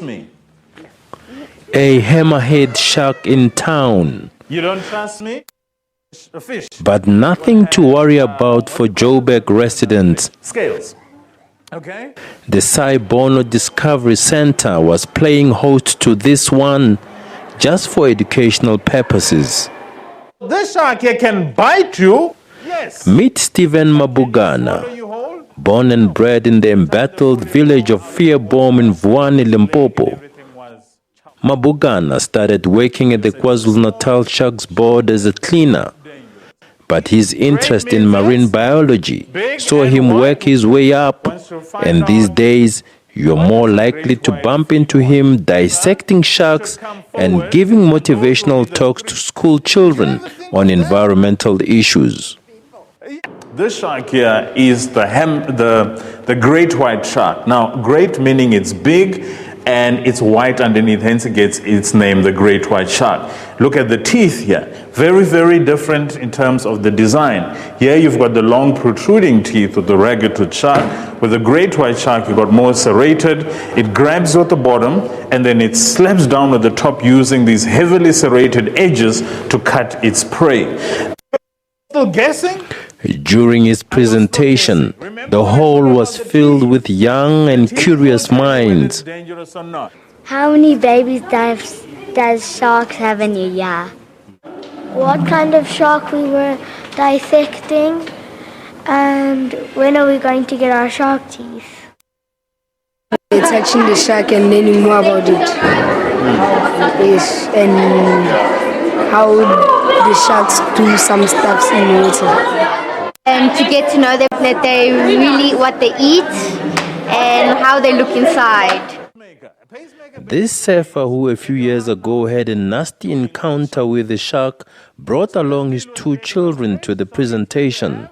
Me. A hammerhead shark in town. You don't trust me? A fish. But nothing to worry about for Joburg residents. Scales. Okay. The Sci-bono Discovery Centre was playing host to this one just for educational purposes. This shark here can bite you. Yes. Meet Stephen Mabugana, born and bred in the embattled village of Fearbom in Vuani, Limpopo. Mabugana started working at the KwaZulu-Natal Sharks Board as a cleaner, but his interest in marine biology saw him work his way up, and these days you're more likely to bump into him dissecting sharks and giving motivational talks to school children on environmental issues. This shark here is the great white shark. Now, great meaning it's big and it's white underneath, hence it gets its name, the great white shark. Look at the teeth here. Very, very different in terms of the design. Here you've got the long protruding teeth of the ragged shark. With the great white shark, you've got more serrated. It grabs at the bottom and then it slaps down at the top using these heavily serrated edges to cut its prey. Still guessing? During his presentation, the hall was filled with young and curious minds. How many babies does sharks have in a year? What kind of shark we were dissecting, and when are we going to get our shark teeth? It's touching the shark and learning more about it. Yes, and how the sharks do some stuff in water. And to get to know them, that they really what they eat and how they look inside. This surfer, who a few years ago had a nasty encounter with a shark, brought along his 2 children to the presentation.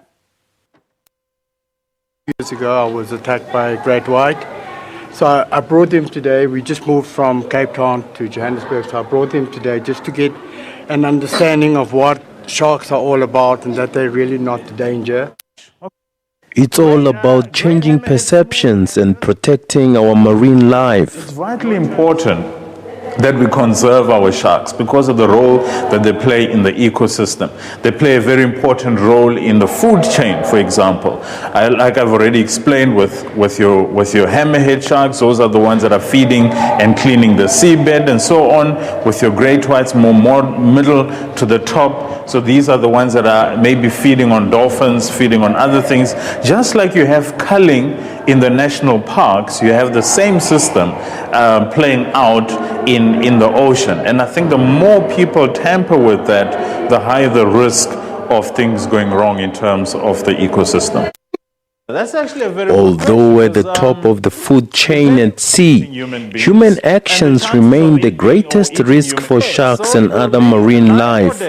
Years ago I was attacked by a great white. So I brought him today. We just moved from Cape Town to Johannesburg. So I brought him today just to get an understanding of what sharks are all about and that they're really not a danger. It's all about changing perceptions and protecting our marine life. It's vitally important that we conserve our sharks because of the role that they play in the ecosystem. They play a very important role in the food chain, for example. Like I've already explained with your hammerhead sharks, those are the ones that are feeding and cleaning the seabed and so on. With your great whites, more middle to the top. So these are the ones that are maybe feeding on dolphins, feeding on other things. Just like you have culling in the national parks, you have the same system playing out in the ocean. And I think the more people tamper with that, the higher the risk of things going wrong in terms of the ecosystem. That's actually a very Although at the top of the food chain at sea, human actions remain the greatest risk for sharks and other marine life.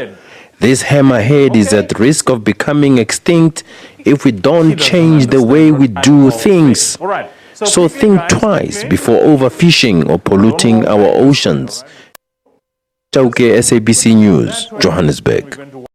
This hammerhead is at risk of becoming extinct if we don't change the way we do things. So think twice before overfishing or polluting our oceans. SABC News, Johannesburg.